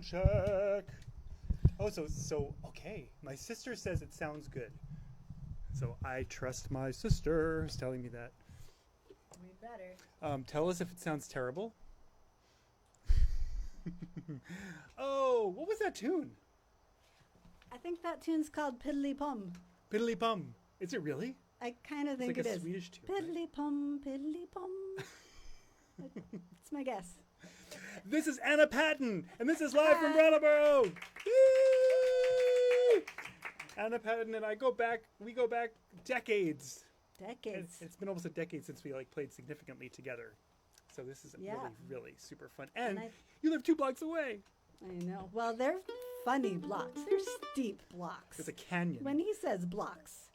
Sound check. Oh, so okay. My sister says it sounds good. So I trust my sister who's telling me that. We better. Tell us if it sounds terrible. Oh, what was that tune? I think that tune's called Piddly Pum. Piddly Pum. Is it really? I kind of It's think like it a is. Swedish tune. Right? Piddly Pum, Piddly Pum. It's my guess. This is Anna Patton, and this is live from Brattleboro. Woo! Anna Patton and I we go back decades. Decades. It's been almost a decade since we played significantly together. So this is Yeah. really, really super fun. And I- you live 2 blocks away. I know. Well, they're funny blocks. They're steep blocks. There's a canyon. When he says blocks,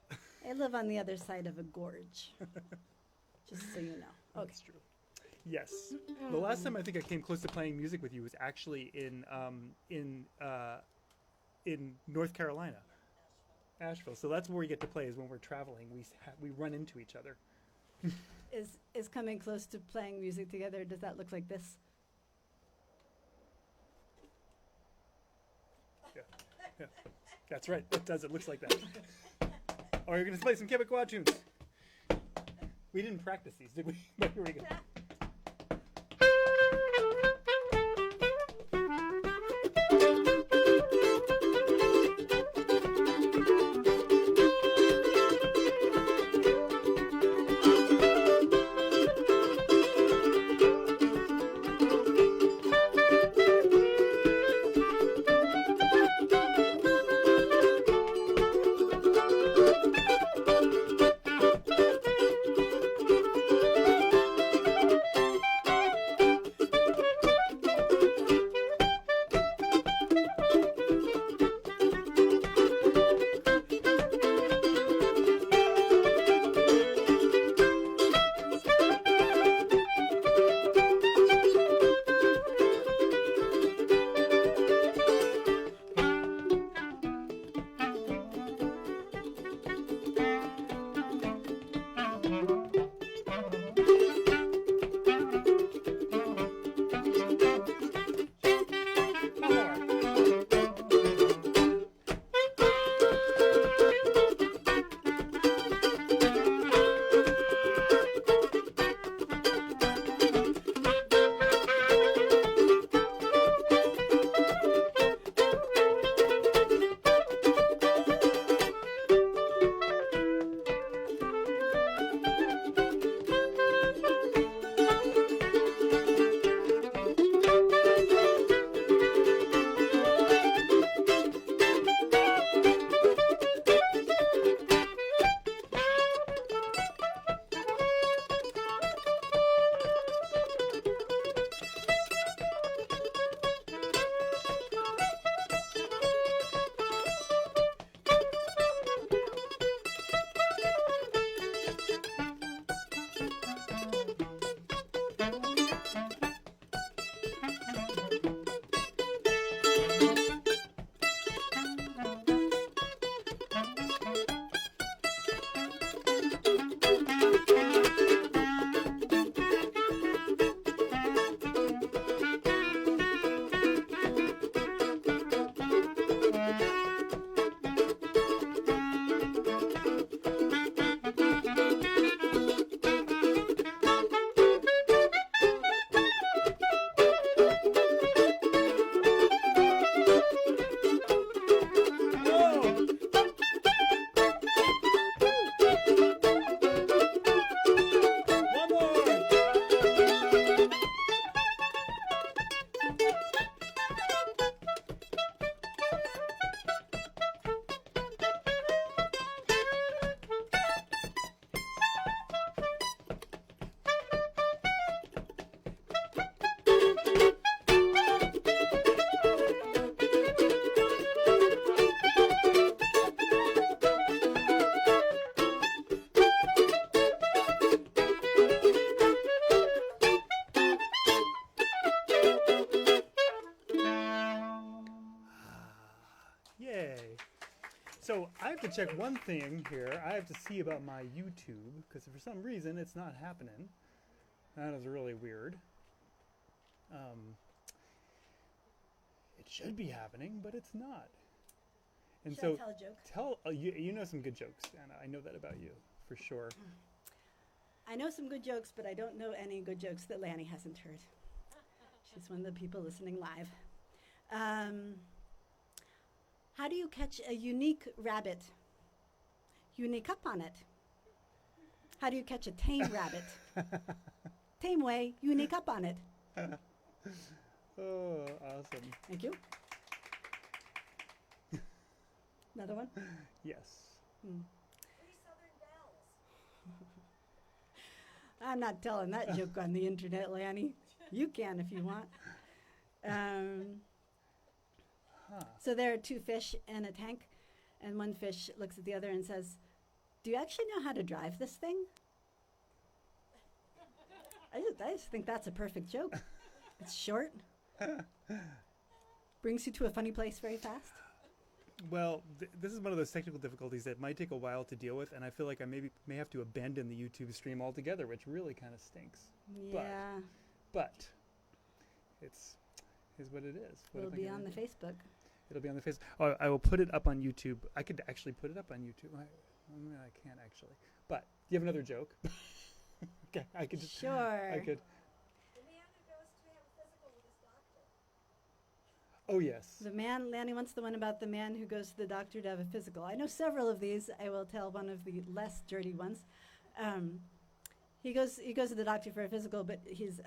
I live on the other side of a gorge. Just so you know. Okay. That's true. Yes. The last time I think I came close to playing music with you was actually in North Carolina, Asheville. So that's where we get to play is when we're traveling. We run into each other. Is coming close to playing music together, does that look like this? Yeah. That's right. It does. It looks like that. Oh, you're going to play some Quebecois tunes. We didn't practice these, did we? But here we go. So I have to check one thing here. I have to see about my YouTube, because for some reason it's not happening. That is really weird. It should be happening, but it's not. And Should so I tell a joke? you know some good jokes, Anna. I know that about you for sure. I know some good jokes, but I don't know any good jokes that Lanny hasn't heard. She's one of the people listening live. How do you catch a unique rabbit? You sneak up on it. How do you catch a tame rabbit? Tame way, you sneak up on it. Oh, awesome. Thank you. Another one? Yes. I'm not telling that joke on the internet, Lanny. You can if you want. So there are two fish in a tank, and one fish looks at the other and says, "Do you actually know how to drive this thing?" I just think that's a perfect joke. It's short. Brings you to a funny place very fast. Well, this is one of those technical difficulties that might take a while to deal with, and I feel like I may have to abandon the YouTube stream altogether, which really kind of stinks. Yeah. But it's what it is. It'll be on the Facebook. It'll be on the face. Oh, I will put it up on YouTube. I could actually put it up on YouTube. I can't actually. But do you have another joke? Okay, I could just. Sure. I could. The man who goes to have a physical with his doctor. Oh yes. The man, Lanny wants the one about the man who goes to the doctor to have a physical. I know several of these. I will tell one of the less dirty ones. He goes to the doctor for a physical, but he's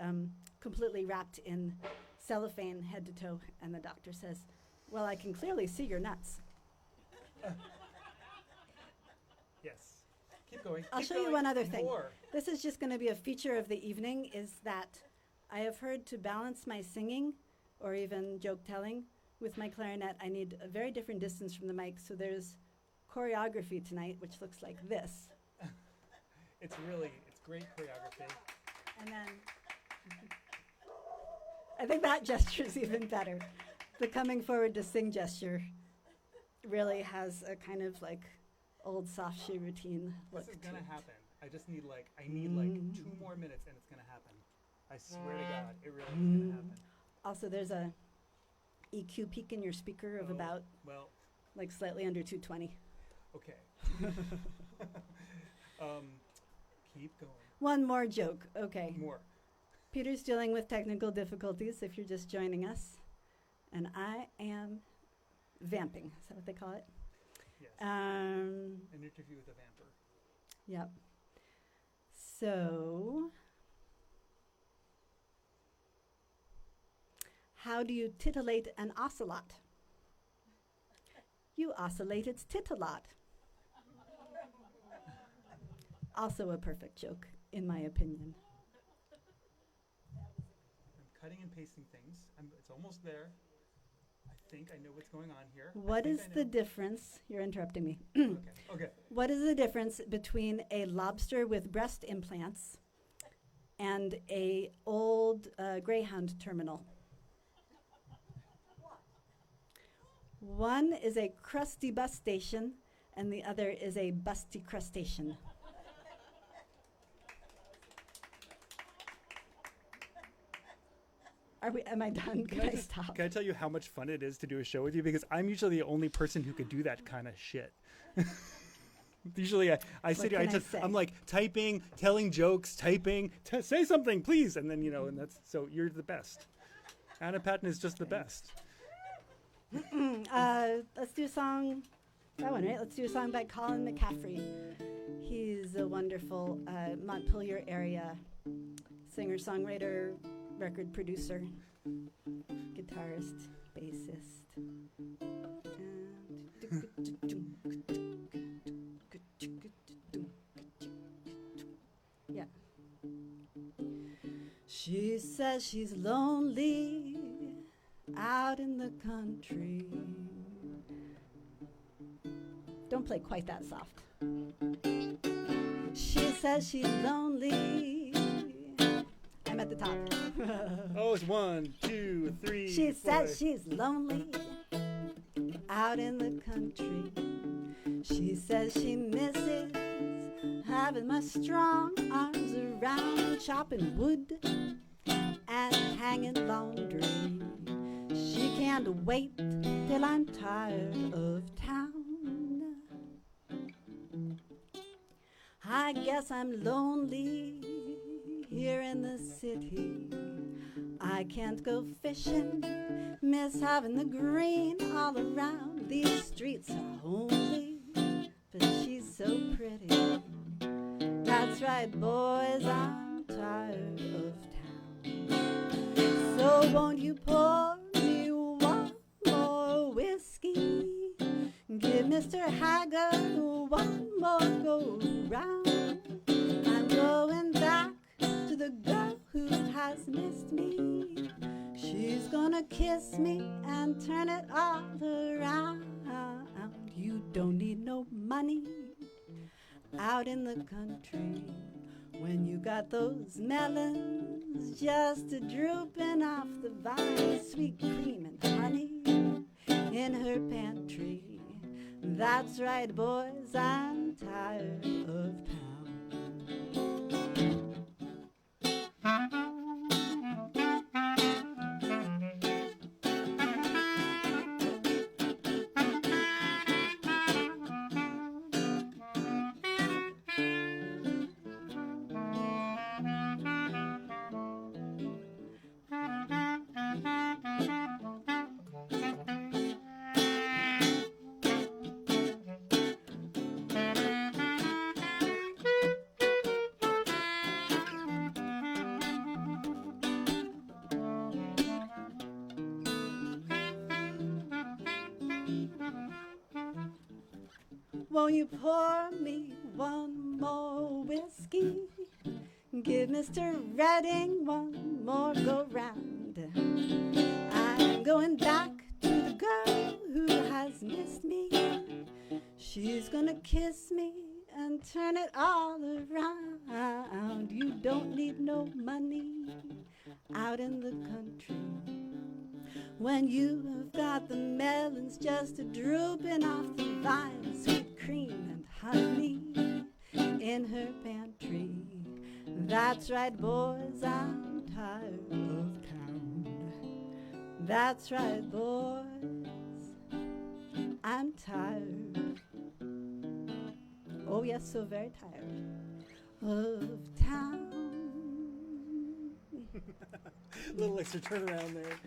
completely wrapped in cellophane head to toe, and the doctor says, "Well, I can clearly see your nuts." Yes. Keep going. I'll Keep show you going. one other thing. More. This is just going to be a feature of the evening, is that I have heard to balance my singing or even joke telling with my clarinet, I need a very different distance from the mic. So there's choreography tonight, which looks like this. It's great choreography. And then I think that gesture is even better. The coming forward to sing gesture really has a kind of like old soft shoe routine look This is to gonna it. happen. I need like 2 more minutes and it's gonna happen. I swear to God, it really is gonna happen. Also, there's a EQ peak in your speaker of about Well, like slightly under 220. okay. Keep going. One more joke. Okay. More. Peter's dealing with technical difficulties if you're just joining us. And I am vamping. Is that what they call it? Yes. An interview with a vamper. Yep. So, how do you titillate an ocelot? You oscillate its titillot. Also a perfect joke, in my opinion. I'm cutting and pasting things. It's almost there. I think I know what's going on here. What is the difference? You're interrupting me. Okay. What is the difference between a lobster with breast implants and a old Greyhound terminal? One is a crusty bus station, and the other is a busty crustacean. Am I done? Can I stop? Can I tell you how much fun it is to do a show with you? Because I'm usually the only person who could do that kind of shit. Usually I sit here, I'm like typing, telling jokes, typing, say something, please. And then, and that's, so you're the best. Anna Patton is just the best. Let's do a song, that one, right? Let's do a song by Colin McCaffrey. He's a wonderful Montpelier area singer-songwriter, record producer, guitarist, bassist. Yeah. She says she's lonely out in the country. Don't play quite that soft. She says she's lonely. I'm at the top. Oh, it's 1, 2, 3. She 4. says she's lonely out in the country. She says she misses having my strong arms around, chopping wood and hanging laundry. She can't wait till I'm tired of town. I guess I'm lonely here in the city. I can't go fishing, miss having the green all around. These streets are homely, but she's so pretty. That's right, boys, I'm tired of town. So won't you pour me one more whiskey? Give Mr. Haggard one more go round. I'm going back to the girl who has missed me. She's gonna kiss me and turn it all around. You don't need no money out in the country when you got those melons just drooping off the vine. Sweet cream and honey in her pantry. That's right, boys, I'm tired of town. Won't you pour me one more whiskey? Give Mr. Redding one more go round. I'm going back to the girl who has missed me. She's gonna kiss me and turn it all around. You don't need no money out in the country when you have got the melons just drooping off the vine. Sweet cream and honey in her pantry. That's right, boys, I'm tired of town. That's right, boys, I'm tired. Oh yes, so very tired of town. Little extra turnaround there.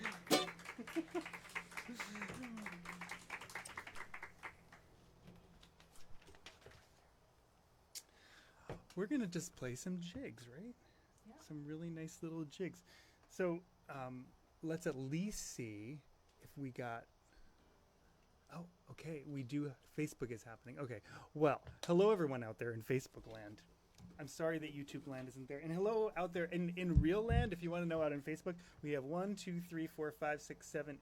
We're gonna just play some jigs, right? Yeah. Some really nice little jigs. So let's at least see if we got. Oh, okay. We do. Facebook is happening. Okay. Well, hello everyone out there in Facebook land. I'm sorry that YouTube land isn't there. And hello out there in real land. If you want to know, out in Facebook, we have 1, 2, 3, 4, 5, 6, 7,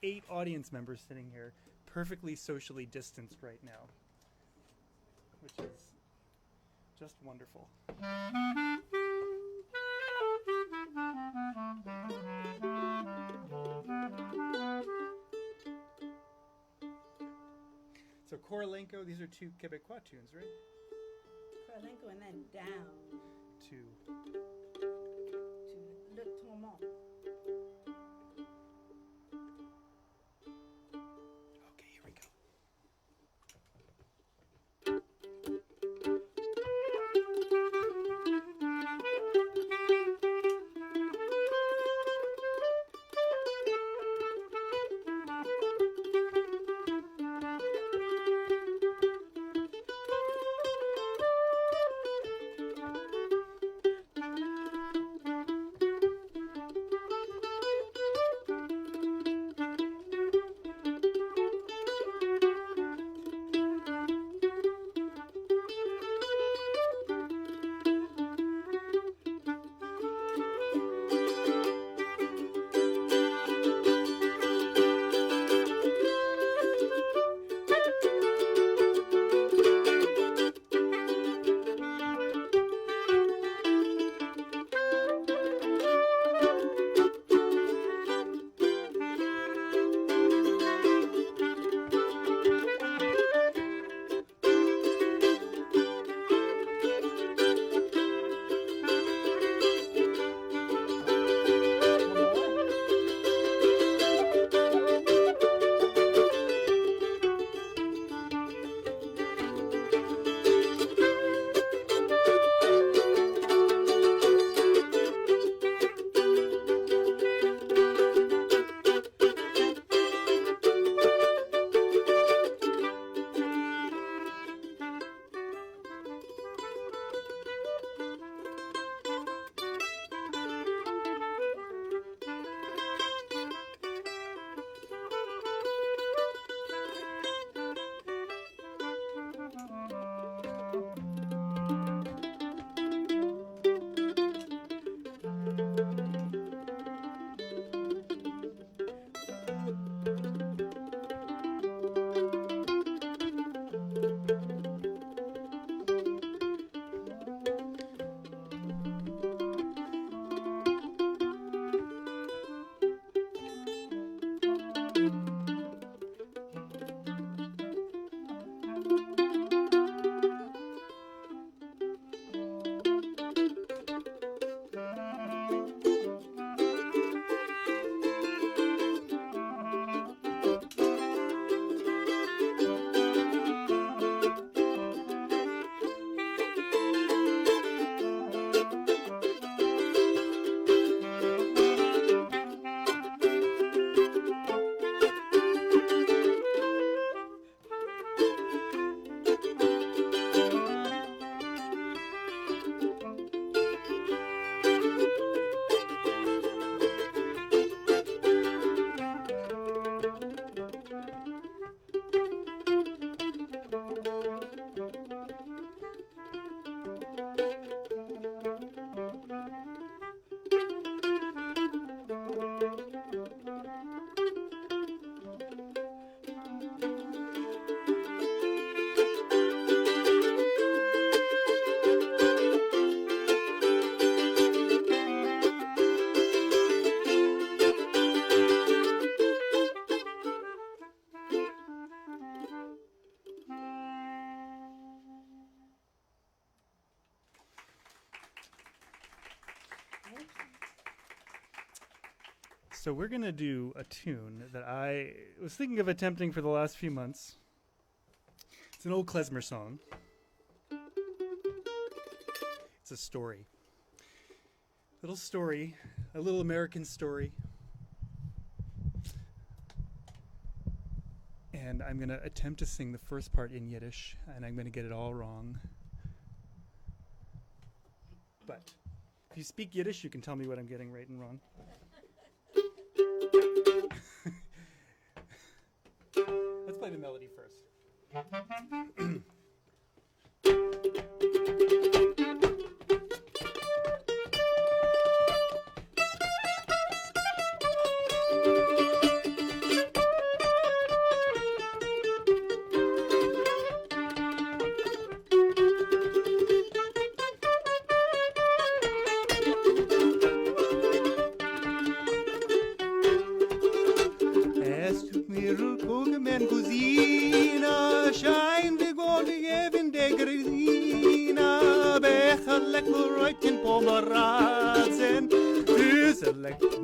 8 audience members sitting here, perfectly socially distanced right now, which is just wonderful. So Korolenko, these are 2 Quebecois tunes, right? Korolenko and then down To Le Tourment. Okay, here we go. So we're going to do a tune that I was thinking of attempting for the last few months. It's an old klezmer song. It's a story. Little story, a little American story. And I'm going to attempt to sing the first part in Yiddish, and I'm going to get it all wrong. But if you speak Yiddish, you can tell me what I'm getting right and wrong. Let's play the melody first.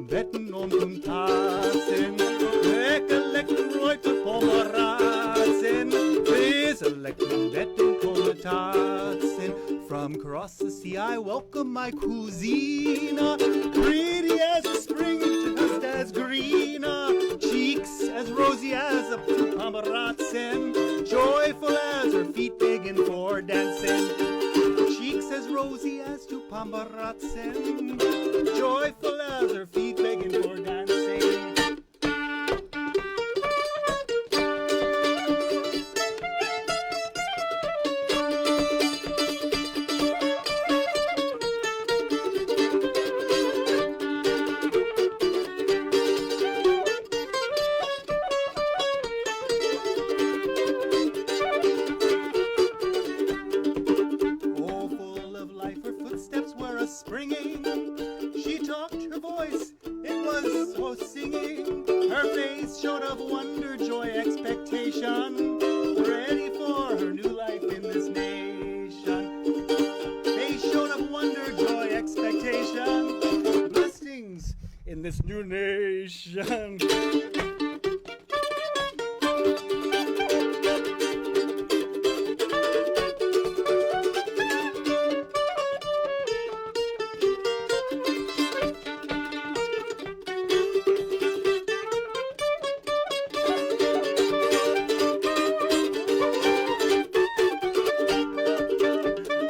Betten und Tassen, lecken Leute Pomerazen, lecken Betten und Tassen. From across the sea I welcome my cousina, pretty as a spring, just as green, cheeks as rosy as a Pomerazen, joyful as her feet begging for dancing. Cheeks as rosy as two Pomerazen, joyful as her feet begging for dancing. In this new nation.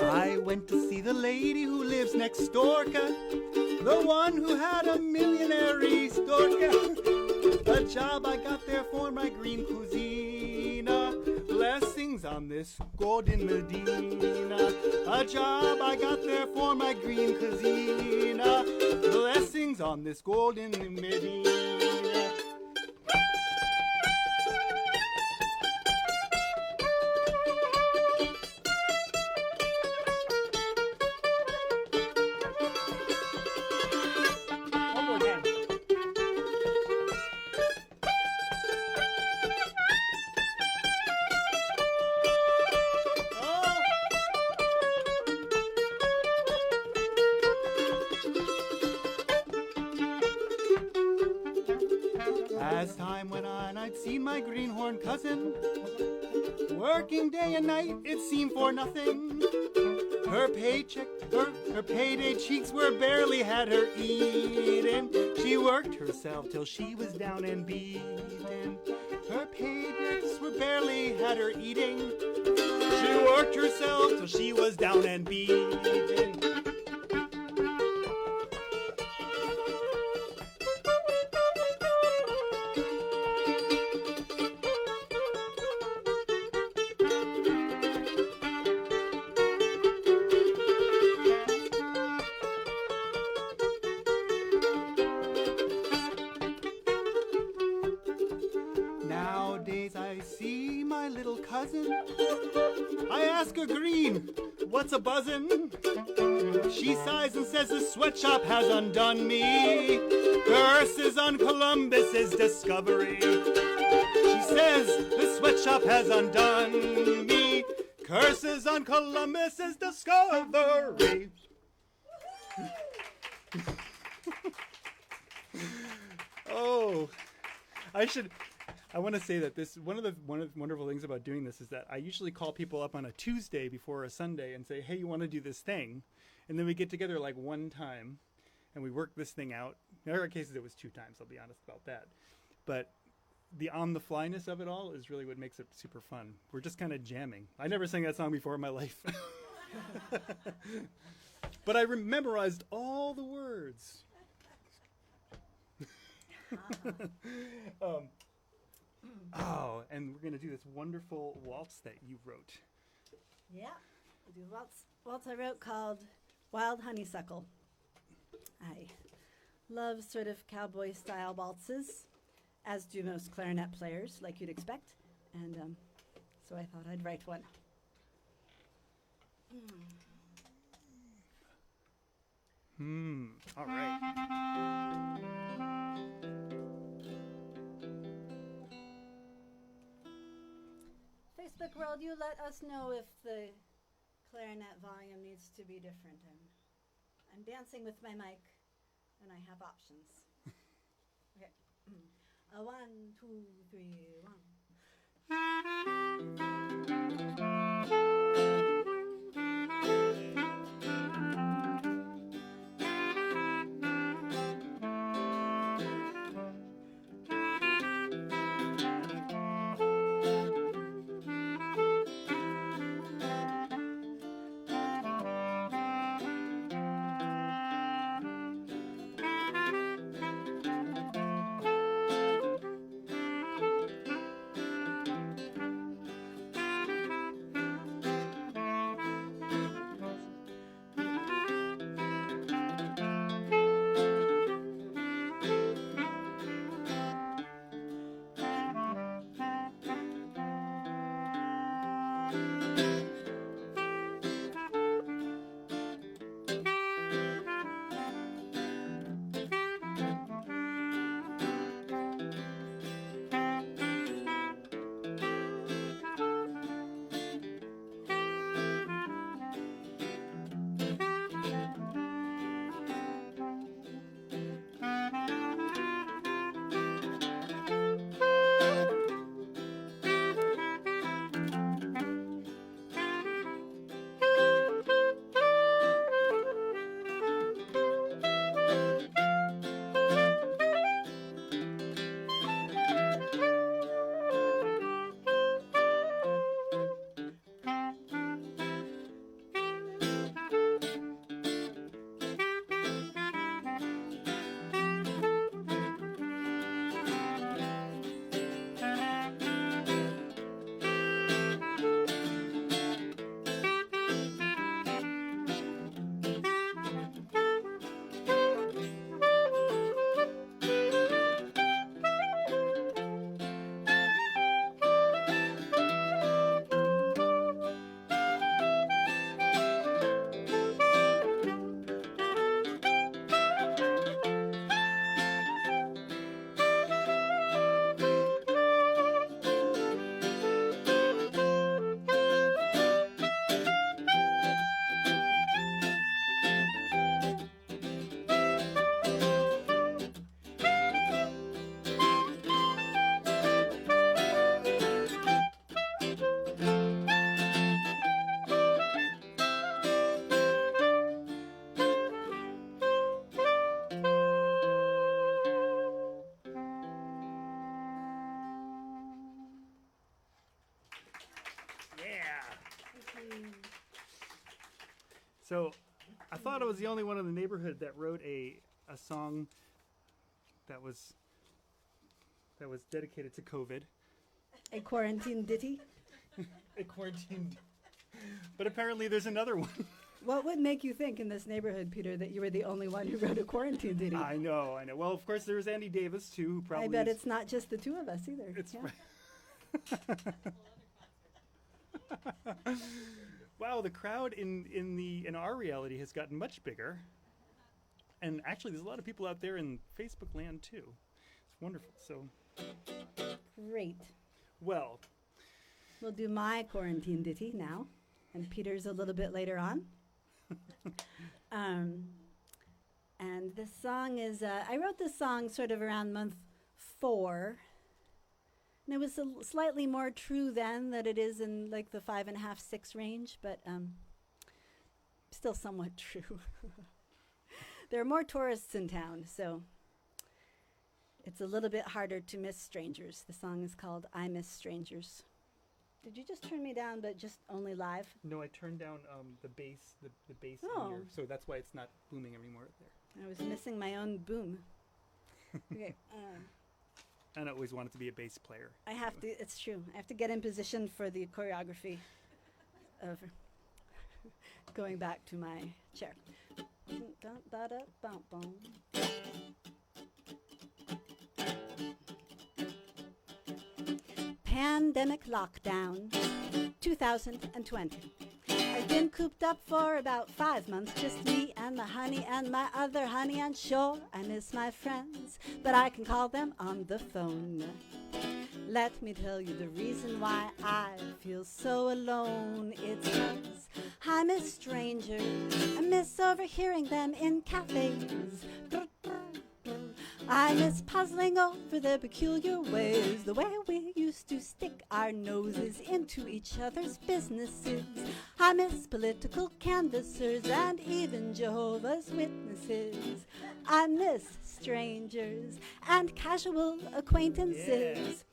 I went to see the lady who lives next door, the one who had a millionary storka. A job I got there for my green cousina. Blessings on this golden Medina. A job I got there for my green cousina. Blessings on this golden Medina. As time went on, I'd seen my greenhorn cousin working day and night, it seemed for nothing. Her paycheck, her payday cheeks were barely had her eating. She worked herself till she was down and beaten. Her paydays were barely had her eating. She worked herself till she was down and beaten. Nowadays I see my little cousin. I ask her, Green, what's a buzzin'? She sighs and says the sweatshop has undone me. Curses on Columbus's discovery. She says the sweatshop has undone me. Curses on Columbus's discovery. Oh, I want to say that this one of the wonderful things about doing this is that I usually call people up on a Tuesday before a Sunday and say, "Hey, you want to do this thing?" And then we get together like one time, and we work this thing out. In other cases, it was 2 times. I'll be honest about that. But the on-the-flyness of it all is really what makes it super fun. We're just kind of jamming. I never sang that song before in my life. But I memorized all the words. And we're going to do this wonderful waltz that you wrote. Yeah. I do a waltz I wrote called Wild Honeysuckle. I love sort of cowboy-style waltzes, as do most clarinet players, like you'd expect. And so I thought I'd write one. All right. Facebook world, you let us know if the clarinet volume needs to be different. I'm dancing with my mic, and I have options. Okay. 1, 2, 3, So I thought I was the only one in the neighborhood that wrote a song that was dedicated to COVID.1. A quarantine ditty? A quarantine. But apparently there's another one. What would make you think in this neighborhood, Peter, that you were the only one who wrote a quarantine ditty? I know. Well, of course, there's Andy Davis, too, who probably I bet it's not just the two of us either. It's yeah. Wow, the crowd in our reality has gotten much bigger. And actually, there's a lot of people out there in Facebook land, too. It's wonderful. So, great. Well, we'll do my quarantine ditty now, and Peter's a little bit later on. And this song is, I wrote this song sort of around month 4. And it was slightly more true then than it is in like the 5.5, 6 range, but still somewhat true. There are more tourists in town, so it's a little bit harder to miss strangers. The song is called I Miss Strangers. Did you just turn me down, but just only live? No, I turned down the bass, the bass in Oh. here, so that's why it's not booming anymore there. I was missing my own boom. Okay. I don't always want it to be a bass player. I have to, it's true. I have to get in position for the choreography of going back to my chair. Pandemic lockdown, 2020. I've been cooped up for about 5 months, just me and the honey and my other honey, and sure, I miss my friends, but I can call them on the phone. Let me tell you the reason why I feel so alone. It's 'cause I miss strangers. I miss overhearing them in cafes. I miss puzzling over their peculiar ways, the way we used to stick our noses into each other's businesses. I miss political canvassers and even Jehovah's Witnesses. I miss strangers and casual acquaintances.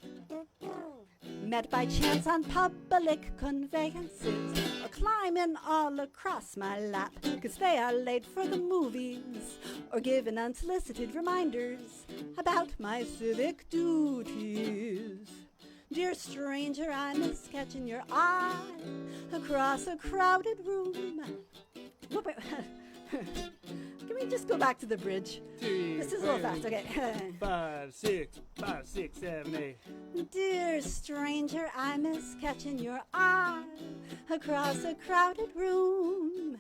Met by chance on public conveyances, or climbing all across my lap, 'cause they are late for the movies, or giving unsolicited reminders about my civic duties. Dear stranger, I miss catching your eye across a crowded room. Whoop it. Can we just go back to the bridge? This is a little fast, okay. 5, 6, 5, 6, 7, 8. Dear stranger, I miss catching your eye across a crowded room.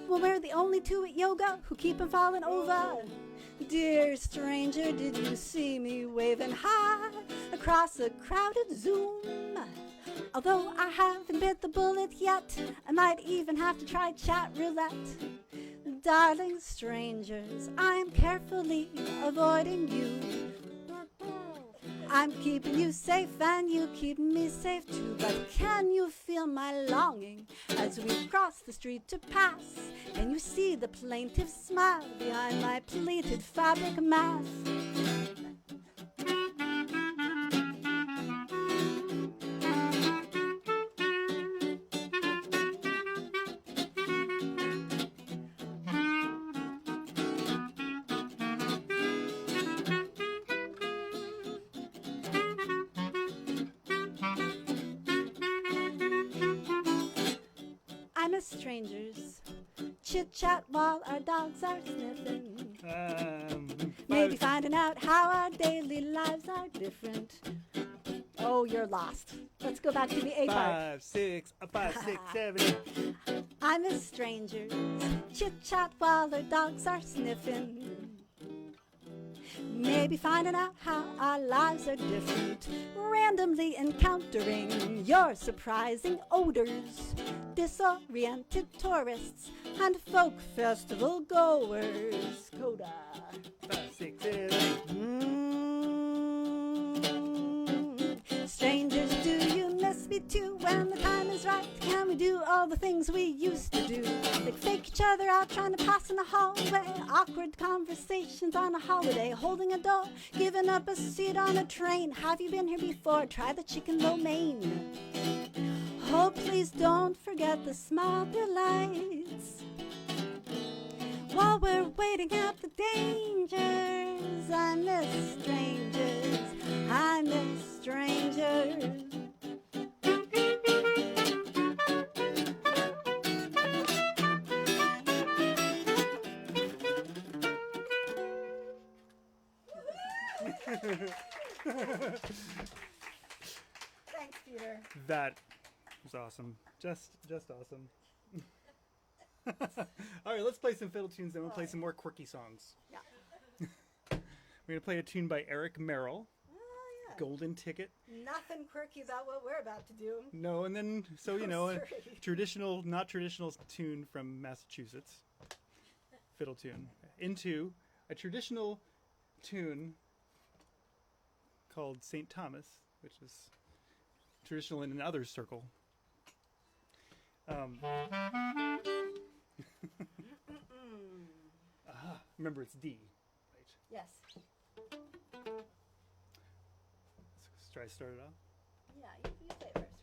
Well, we're the only two at yoga who keep on falling over. Dear stranger, did you see me waving high across a crowded Zoom? Although I haven't bit the bullet yet, I might even have to try chat roulette. Darling strangers, I am carefully avoiding you. I'm keeping you safe and you keep me safe too. But can you feel my longing as we cross the street to pass? Can you see the plaintive smile behind my pleated fabric mask? I miss strangers, chit-chat while our dogs are sniffing. Maybe finding out how our daily lives are different. Oh, you're lost. Let's go back to the A part. 5, 6, 7, 8. I miss strangers, chit-chat while their dogs are sniffing. Maybe finding out how our lives are different. Randomly encountering your surprising odors. Disoriented tourists and folk festival goers. Coda. 5, 6, 7, 8. Strangers, do you miss me too? When the time is right, can we do all the things we used to do? Like fake each other out, trying to pass in the hallway. Awkward conversations on a holiday. Holding a door, giving up a seat on a train. Have you been here before? Try the chicken lo mein. Oh, please don't forget the small delights. While we're waiting at the dangers, I miss strangers. I miss strangers. Thanks, Peter. That was awesome. Just awesome. All right, let's play some fiddle tunes, then we'll play some more quirky songs. Yeah. We're going to play a tune by Eric Merrill, Oh, yeah. Golden Ticket. Nothing quirky about what we're about to do. No, and then, so, you know, a Sorry. traditional, not traditional tune from Massachusetts. fiddle tune into a traditional tune called St. Thomas, which is traditional in another circle. Remember, it's D. Right. Yes. Let's try to start it off. Yeah, you play it first.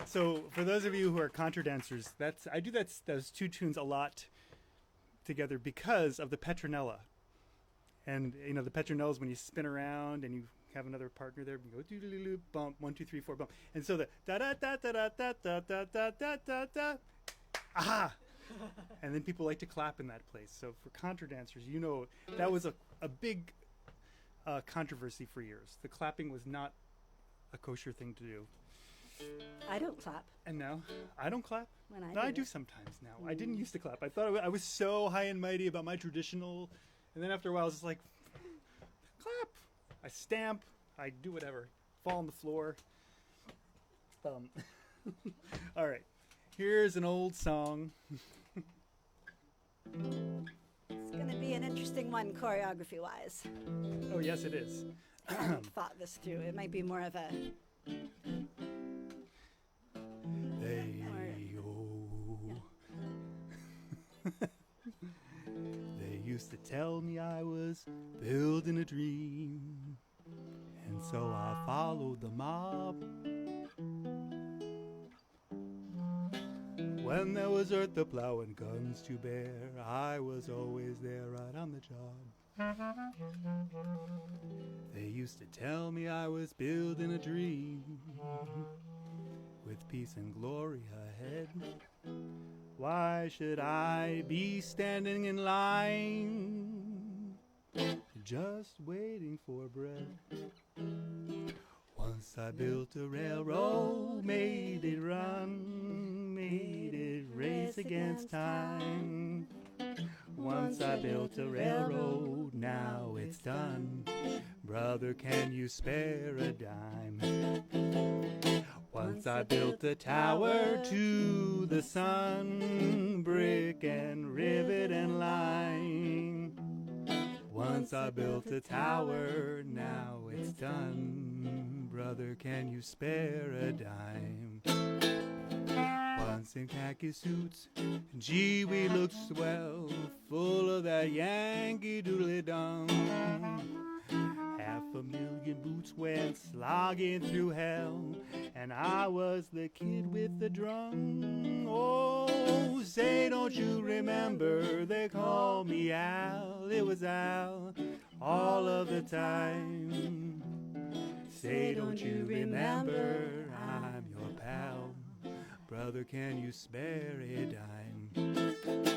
So for those of you who are contra dancers, I do those two tunes a lot together because of the Petronella. And you know the Petronella is when you spin around and you have another partner there. You go doo-doo-doo-doo, bump 1 2 3 4 bump, and so the da da da da da da da da da da da da, aha, and then people like to clap in that place. So for contra dancers, you know that was a big controversy for years. The clapping was not a kosher thing to do. I don't clap. And now I don't clap. When I No, do I do it. sometimes now. I didn't used to clap. I thought I was so high and mighty about my traditional, and then after a while, I was just like, clap. I stamp. I do whatever. Fall on the floor. All right. Here's an old song. It's going to be an interesting one choreography-wise. Oh, yes, it is. I haven't thought this through. It might be more of a... They used to tell me I was building a dream, and so I followed the mob. When there was earth to plow and guns to bear, I was always there right on the job. They used to tell me I was building a dream, with peace and glory ahead. Why should I be standing in line, just waiting for bread? Once I built a railroad, made it run, made it race against time. Once I built a railroad, now it's done. Brother, can you spare a dime? Once I built a tower to the sun, brick and rivet and line. Once I built a tower, now it's done. Brother, can you spare a dime? Once in khaki suits, gee, we looked swell, full of that Yankee doodly-dum. 500,000 boots went slogging through hell, and I was the kid with the drum. Oh, say, don't you remember, they called me Al, it was Al, all of the time. Say, don't you remember, I'm your pal. Brother, can you spare a dime?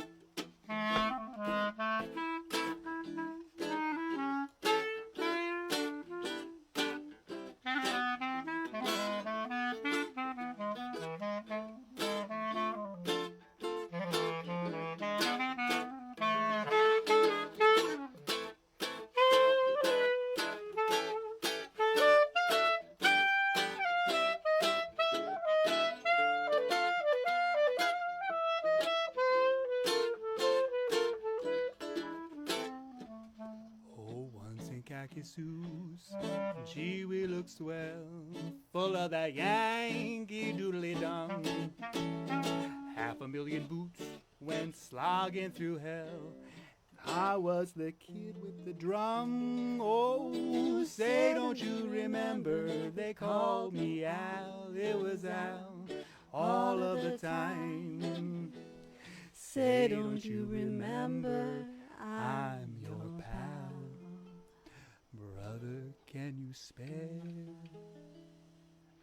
Khaki suits, gee, we look swell, full of that Yankee doodly-dum. 500,000 boots went slogging through hell. I was the kid with the drum. Oh, say, don't you remember, they called me Al, it was Al, all of the time. Say, don't you remember, I'm your pal. Brother, can you spare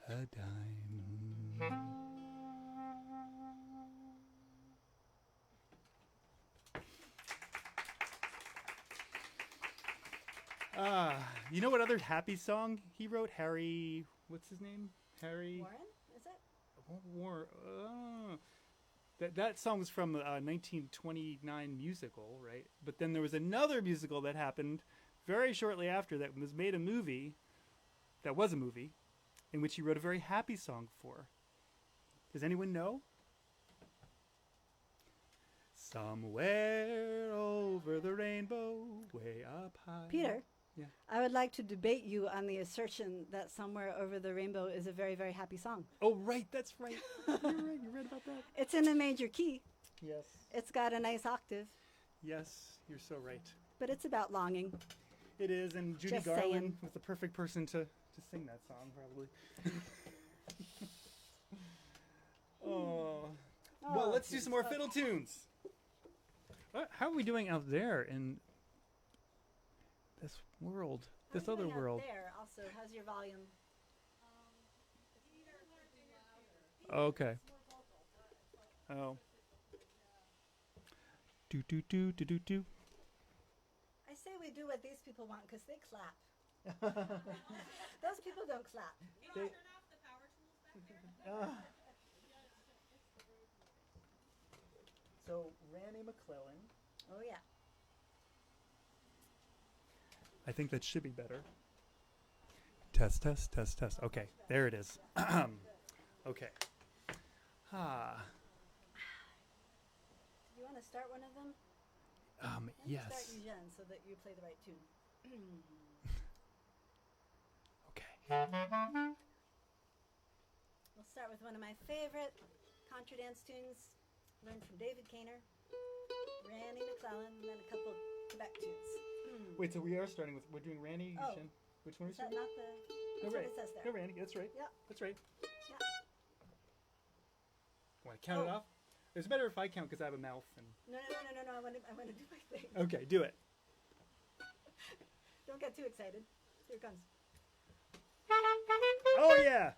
a dime? You know what other happy song he wrote? Harry, what's his name? Harry Warren, is it? Warren. That song was from a 1929 musical, right? But then there was another musical that happened very shortly after that was made a movie, that was a movie, in which he wrote a very happy song for. Does anyone know? Somewhere over the rainbow, way up high. Peter, Yeah. I would like to debate you on the assertion that Somewhere Over the Rainbow is a very, very happy song. Oh, right, that's right. You're right, you read about that. It's in a major key. Yes. It's got a nice octave, Yes, you're so right. but it's about longing. It is, and Judy Just Garland saying. was the perfect person to sing that song, probably. Oh. Well, let's do some more fiddle tunes. How are we doing out there in this world, this other world? There also, how's your volume? Okay. Oh. Do do do do do do. I say we do what these people want because they clap. Those people don't clap. You want to turn off the power tools back there? So, Randy McClellan. Oh, yeah. I think that should be better. Test, test, test, test. Okay, there it is. Okay. Ah. Do you want to start one of them? Let me Yes. start Eugene so that you play the right tune. Okay. We'll start with one of my favorite contra dance tunes, learned from David Kaner, Randy McClellan, and then a couple Quebec tunes. Wait, so we are starting with, we're doing Randy? Oh. Eugene? Which one Is is that it? not the... No, That's right. what it says there. No, Randy, that's right. Yep. That's right. Yep. Want to count it Oh. off? It's better if I count because I have a mouth. And No. I want to do my thing. okay, do it. Don't get too excited. Here it comes. Oh, yeah.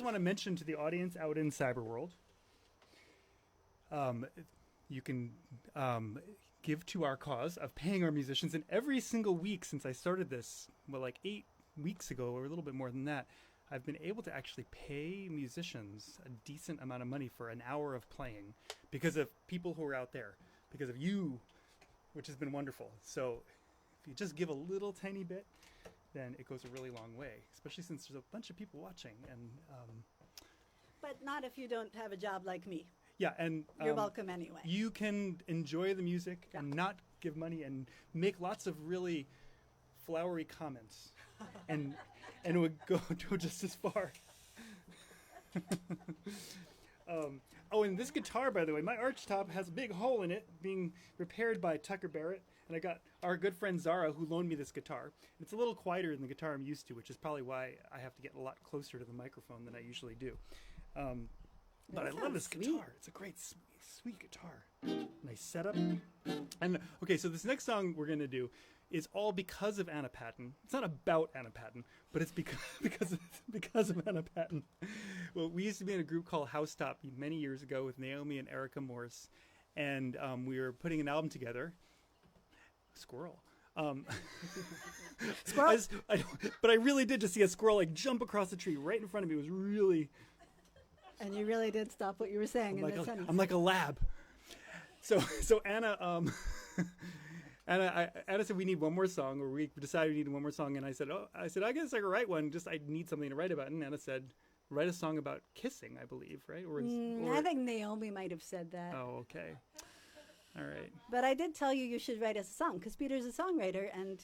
want to mention to the audience out in Cyberworld, you can give to our cause of paying our musicians. And every single week since I started this, well, like 8 weeks ago or a little bit more than that, I've been able to actually pay musicians a decent amount of money for an hour of playing because of people who are out there, because of you, which has been wonderful. So if you just give a little tiny bit, then it goes a really long way, especially since there's a bunch of people watching. And But not if you don't have a job like me. yeah, and You're welcome anyway. you can enjoy the music and not give money and make lots of really flowery comments, and it would go just as far. Oh, and this guitar, by the way, my arch top has a big hole in it, being repaired by Tucker Barrett, and I got our good friend Zara who loaned me this guitar. It's a little quieter than the guitar I'm used to, which is probably why I have to get a lot closer to the microphone than I usually do. But I love this guitar. It's a great, sweet guitar. Nice setup. And okay, so this next song we're gonna do is all because of Anna Patton. It's not about Anna Patton, but it's because of Anna Patton. Well, we used to be in a group called Housetop many years ago with Naomi and Erica Morse, and we were putting an album together. Squirrel. Squirrel. But I really did just see a squirrel like jump across the tree right in front of me. It was really. And you really did stop what you were saying in that sentence. I'm like a lab. So Anna, Anna said we need one more song, or we decided we needed one more song, and I said I guess I could write one. Just I need something to write about. And Anna said, write a song about kissing, I believe, right? Or I think Naomi might have said that. Oh, okay. All right. But I did tell you should write a song, because Peter's a songwriter, and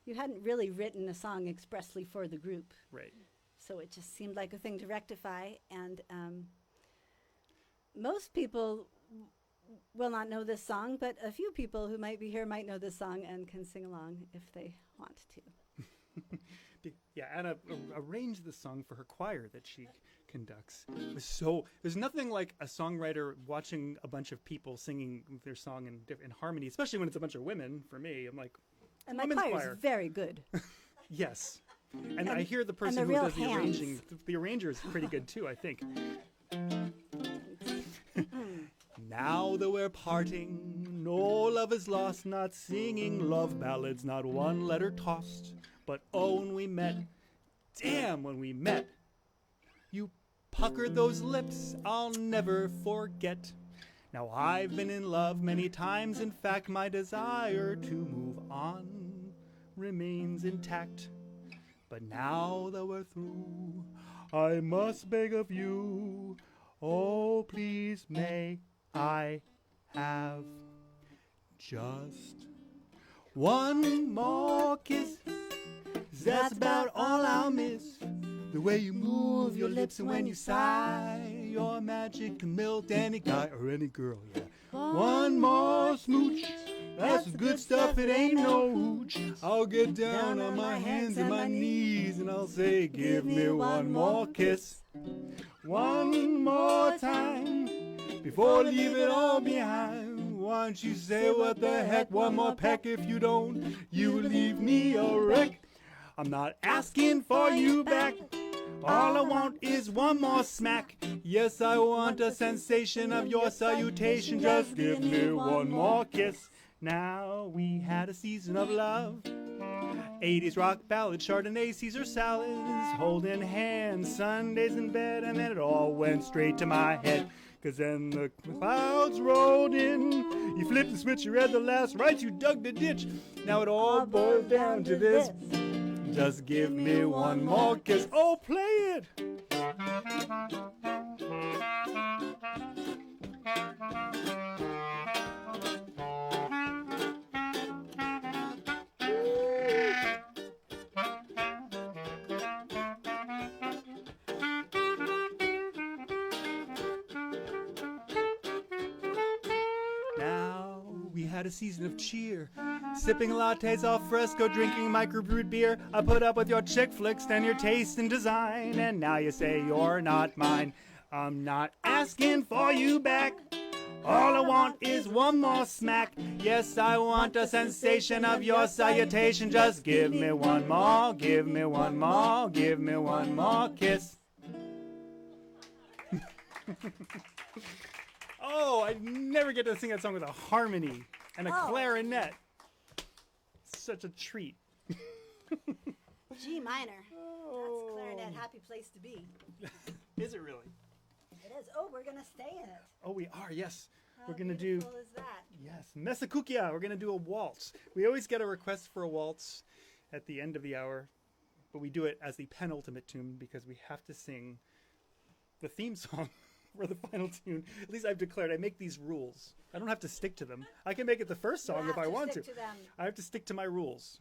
you hadn't really written a song expressly for the group. Right. So it just seemed like a thing to rectify. And most people will not know this song, but a few people who might be here might know this song and can sing along if they want to. Yeah, Anna arranged the song for her choir that she conducts. It was there's nothing like a songwriter watching a bunch of people singing their song in harmony, especially when it's a bunch of women. For me, I'm like, and my choir is very good. Yes. And I hear the person who does the arranging, the arranger is pretty good too, I think. Now that we're parting, no love is lost, not singing love ballads, not one letter tossed. But oh, when we met, damn, when we met, you puckered those lips I'll never forget. Now I've been in love many times, in fact my desire to move on remains intact. But now that we're through, I must beg of you, oh please may I have just one more kiss. That's about all I'll miss. The way you move your lips and when you sigh, your magic can melt any guy or any girl, yeah. One more smooch. That's good stuff, it ain't no hooch. I'll get down on my hands and my knees and I'll say, give me one more kiss. One more time before I leave it all behind. Why don't you say what the heck, one more peck? If you don't, you leave me a wreck. I'm not asking for you back. All I want is one more smack. Yes, I want a sensation of your salutation. Just give me one more kiss. Now we had a season of love. 80s rock ballads, Chardonnay, Caesar salads, holding hands, Sundays in bed, and then it all went straight to my head. 'Cause then the clouds rolled in, you flipped the switch, you read the last rites, you dug the ditch. Now it all boils down to this. Just give me one more kiss. Oh, play it! Now we had a season of cheer, sipping lattes al fresco, drinking microbrewed beer. I put up with your chick flicks and your taste and design, and now you say you're not mine. I'm not asking for you back. All I want is one more smack. Yes, I want a sensation of your salutation. Just give me one more, give me one more, give me one more kiss. Oh, I never get to sing that song with a harmony and a clarinet. Such a treat. G minor. Oh. That's clarinet happy place to be. Is it really? It is. Oh, we're gonna stay in it. Oh, we are. Yes, How we're gonna do. beautiful is that? Yes, Mesakukia. We're gonna do a waltz. We always get a request for a waltz at the end of the hour, but we do it as the penultimate tune because we have to sing the theme song for the final tune. At least I've declared I make these rules. I don't have to stick to them. I can make it the first song You if have I want to. stick to them. I have to stick to my rules.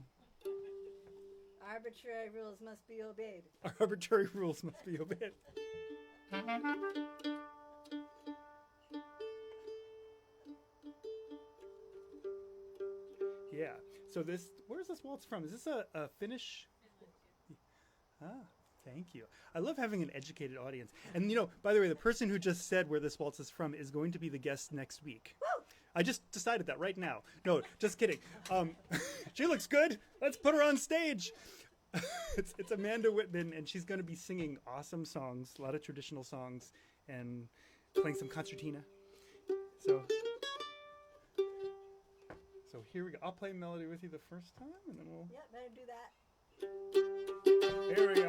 Arbitrary rules must be obeyed. Arbitrary rules must be obeyed. Yeah. So this, where's this waltz from? Is this a Finnish? Ah, thank you. I love having an educated audience. And by the way, the person who just said where this waltz is from is going to be the guest next week. Woo! I just decided that right now. No, just kidding. She looks good. Let's put her on stage. It's Amanda Whitman, and she's going to be singing awesome songs, a lot of traditional songs, and playing some concertina. So here we go. I'll play melody with you the first time, and then we'll... Yeah, better do that. Here we go.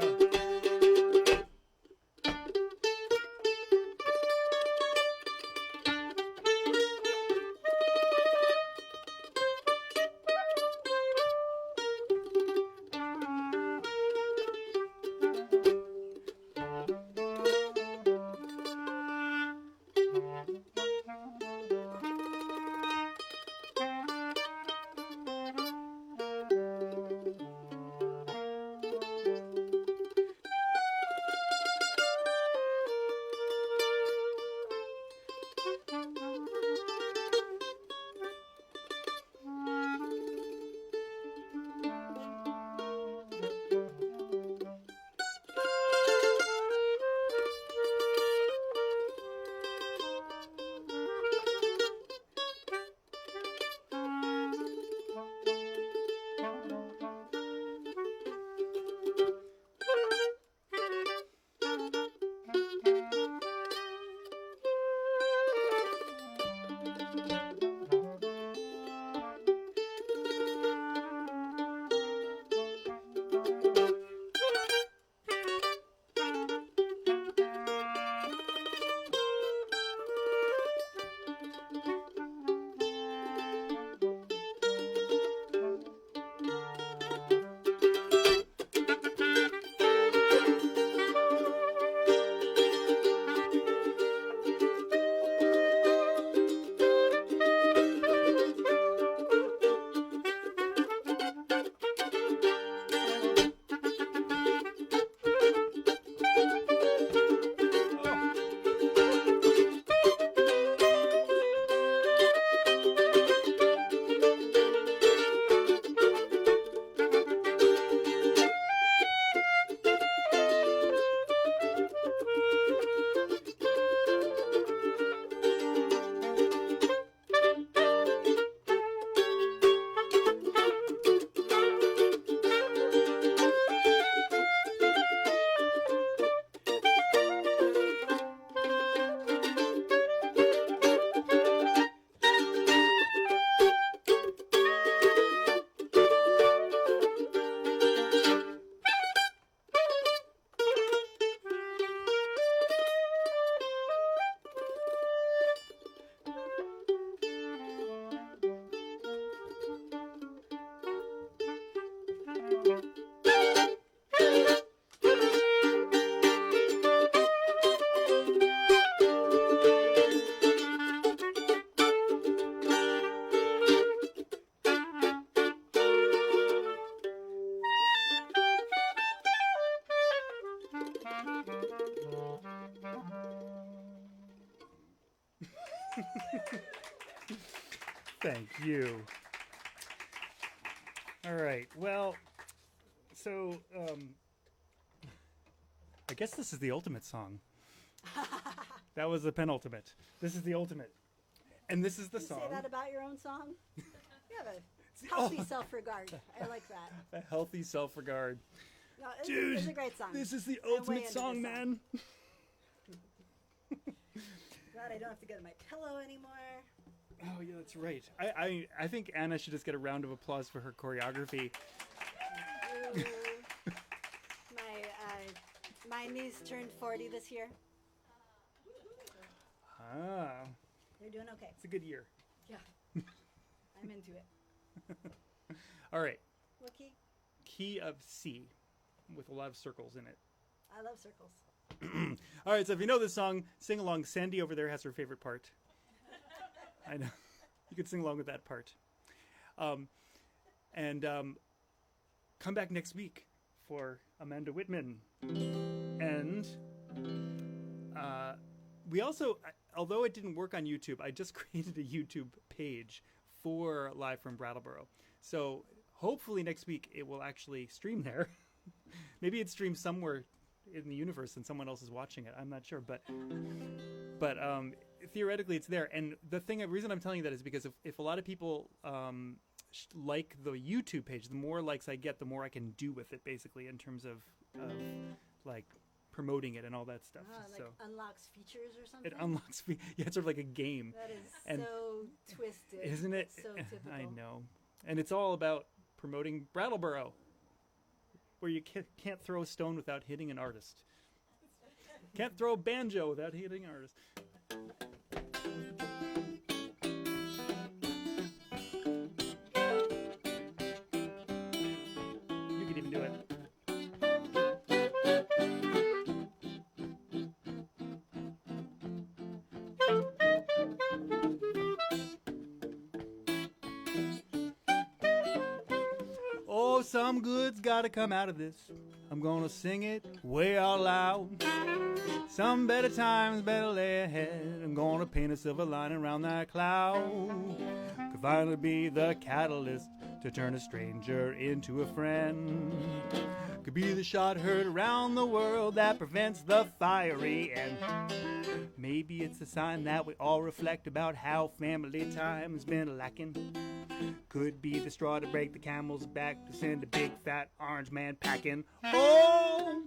Thank you. All right. Well, so I guess this is the ultimate song. That was the penultimate. This is the ultimate. And this is the You song. say that about your own song? You have a healthy self-regard. I like that. A healthy self-regard. No, Dude, it's a great song. this is the I'm way ultimate into song, this man. Glad I don't have to get on my pillow anymore. Oh yeah, that's right. I think Anna should just get a round of applause for her choreography. Ooh. My niece turned 40 this year. Ah, They're doing okay. it's a good year. Yeah. I'm into it. All right, What key? key of C, with a lot of circles in it. I love circles. All right, so if you know this song, sing along. Sandy over there has her favorite part. I know. You can sing along with that part. And come back next week for Amanda Whitman. And we also, although it didn't work on YouTube, I just created a YouTube page for Live from Brattleboro. So hopefully next week it will actually stream there. Maybe it streams somewhere in the universe and someone else is watching it. I'm not sure, but theoretically it's there. And the reason I'm telling you that is because if a lot of people like the YouTube page, the more likes I get, the more I can do with it, basically, in terms of like promoting it and all that stuff. Like unlocks features or something? It unlocks, yeah, it's sort of like a game. That is so twisted. Isn't it? So typical. I know. And it's all about promoting Brattleboro, where you can't throw a stone without hitting an artist. Can't throw a banjo without hitting an artist. You can even do it. Oh, some good's gotta come out of this. I'm gonna sing it way out loud. Some better times better lay ahead. I'm gonna paint a silver lining around that cloud. Could finally be the catalyst to turn a stranger into a friend. Could be the shot heard around the world that prevents the fiery end. Maybe it's a sign that we all reflect about how family time's been lacking. Could be the straw to break the camel's back to send a big fat orange man packing. Oh!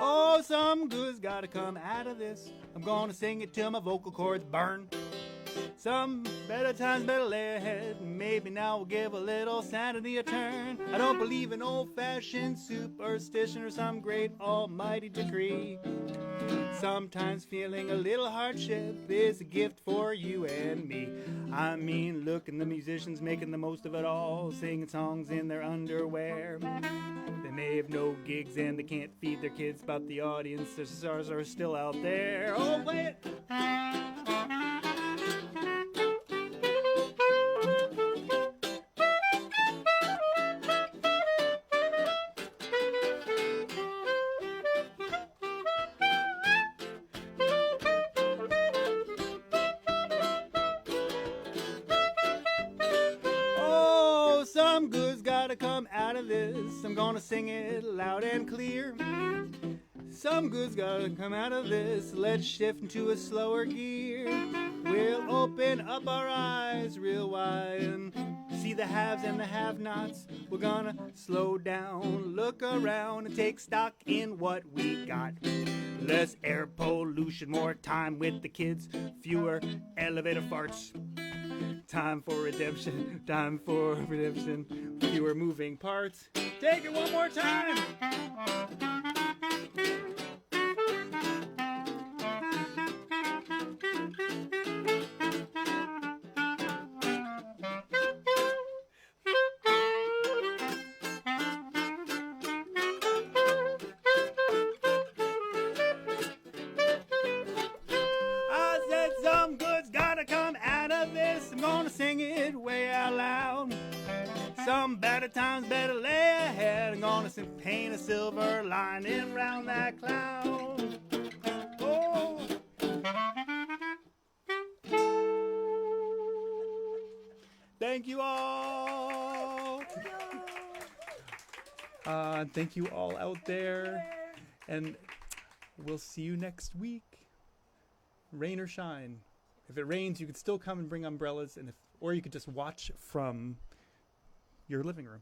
Oh, some good's gotta come out of this. I'm gonna sing it till my vocal cords burn. Some better times better lay ahead. Maybe now we'll give a little sanity a turn. I don't believe in old-fashioned superstition or some great almighty decree. Sometimes feeling a little hardship is a gift for you and me. I mean, look at the musicians making the most of it all, singing songs in their underwear. They may have no gigs and they can't feed their kids, but the audience, the stars are still out there. Oh, play it! Oh, some good's gotta come out of this. I'm gonna sing it loud and clear. Some good's gotta come out of this. Let's shift into a slower gear. We'll open up our eyes real wide and see the haves and the have-nots. We're gonna slow down, look around, and take stock in what we got. Less air pollution, more time with the kids, fewer elevator farts. Time for redemption, fewer moving parts. Take it one more time! I said some good's gotta come out of this. I'm gonna sing it way out loud. Some better times better lay ahead. I'm gonna paint a silver lining around that cloud. Oh. Thank you all. Thank you all out there. And we'll see you next week. Rain or shine. If it rains, you could still come and bring umbrellas, or you could just watch from your living room.